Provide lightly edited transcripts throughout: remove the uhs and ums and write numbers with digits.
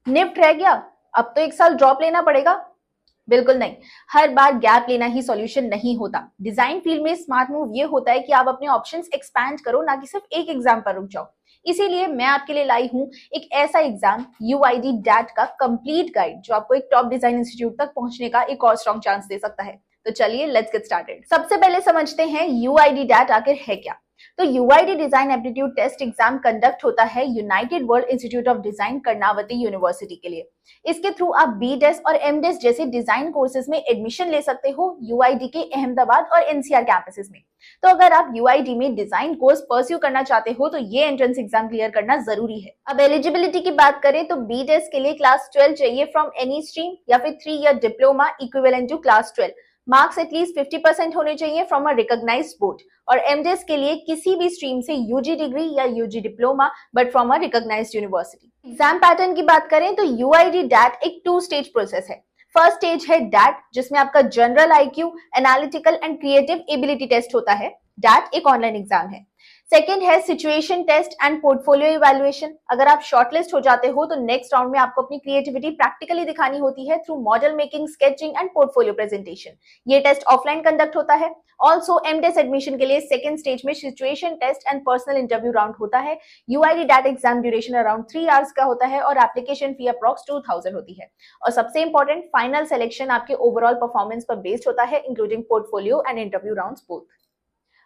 NIFT रह गया, अब तो 1 साल ड्रॉप लेना पड़ेगा। बिल्कुल नहीं, हर बार गैप लेना ही सॉल्यूशन नहीं होता। डिजाइन फील्ड में स्मार्ट मूव ये होता है कि आप अपने ऑप्शंस एक्सपैंड करो, ना कि सिर्फ एक एग्जाम पर रुक जाओ। इसीलिए मैं आपके लिए लाई हूं एक ऐसा एग्जाम, यूआईडी डैट का कंप्लीट गाइड, जो आपको एक टॉप डिजाइन इंस्टीट्यूट तक पहुंचने का एक और स्ट्रॉन्ग चांस दे सकता है। तो चलिए लेट्स गेट स्टार्टेड। सबसे पहले समझते हैं यूआईडी डैट आखिर है क्या। तो UID design aptitude test exam conduct होता है United World Institute of Design Karnavati University के लिए। इसके थ्रू आप बीडेस और एमडेस जैसे डिजाइन कोर्सेज में एडमिशन ले सकते हो यूआईडी के अहमदाबाद और एनसीआर कैंपसेस में। तो अगर आप यूआईडी में डिजाइन कोर्स परस्यू करना चाहते हो तो ये एंट्रेंस एग्जाम क्लियर करना जरूरी है। अब एलिजिबिलिटी की बात करें तो बीडेस के लिए क्लास 12 चाहिए फ्रॉम एनी स्ट्रीम, या फिर 3 year diploma equivalent to class 12। Marks at least 50% होने चाहिए फ्रॉम अ रिकॉग्नाइज्ड बोर्ड। और एमडेस के लिए किसी भी स्ट्रीम से यूजी डिग्री या UG diploma but from a recognised university. Exam pattern की बात करें तो यूआईडी डैट एक 2 स्टेज प्रोसेस है। फर्स्ट स्टेज है डैट, जिसमें आपका general IQ, analytical and creative ability test होता है। डैट एक ऑनलाइन एग्जाम है। सेकेंड है situation test and portfolio evaluation. अगर आप शॉर्टलिस्ट हो जाते हो तो नेक्स्ट राउंड में आपको अपनी क्रिएटिविटी प्रैक्टिकली दिखानी होती है through model making, sketching and portfolio presentation. ये टेस्ट ऑफलाइन कंडक्ट होता है। ऑल्सो एमडेस एडमिशन के लिए सेकेंड स्टेज में situation test and personal interview round होता है। UID DAT exam duration around 3 hours का होता है और एप्लीकेशन फी अप्रॉक्स 2000 होती है। और सबसे इंपॉर्टेंट, फाइनल सिलेक्शन आपके ओवरऑल परफॉर्मेंस पर बेस्ड होता है, including portfolio and interview rounds both.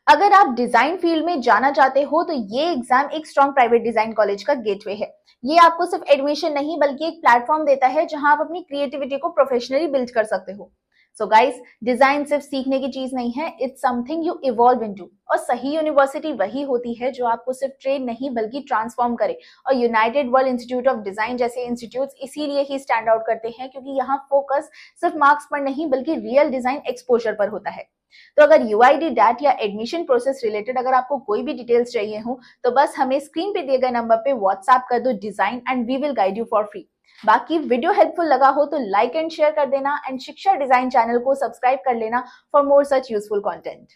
अगर आप डिजाइन फील्ड में जाना चाहते हो तो ये एग्जाम एक स्ट्रॉन्ग प्राइवेट डिजाइन कॉलेज का गेटवे है। ये आपको सिर्फ एडमिशन नहीं बल्कि एक प्लेटफॉर्म देता है जहां आप अपनी क्रिएटिविटी को प्रोफेशनली बिल्ड कर सकते हो। सो गाइस, डिजाइन सिर्फ सीखने की चीज नहीं है, it's something you evolve into. और सही यूनिवर्सिटी वही होती है जो आपको सिर्फ ट्रेन नहीं बल्कि ट्रांसफॉर्म करे। और United World Institute of design जैसे इंस्टीट्यूट्स इसीलिए ही स्टैंड आउट करते हैं, क्योंकि यहाँ फोकस सिर्फ मार्क्स पर नहीं बल्कि रियल डिजाइन एक्सपोजर पर होता है। तो अगर यूआईडी डैट या एडमिशन प्रोसेस रिलेटेड अगर आपको कोई भी डिटेल्स चाहिए हो तो बस हमें स्क्रीन पे दिए गए नंबर पे व्हाट्सएप कर दो design and we will guide you for free. बाकी वीडियो हेल्पफुल लगा हो तो लाइक एंड शेयर कर देना एंड शिक्षा डिजाइन चैनल को सब्सक्राइब कर लेना for more such useful content.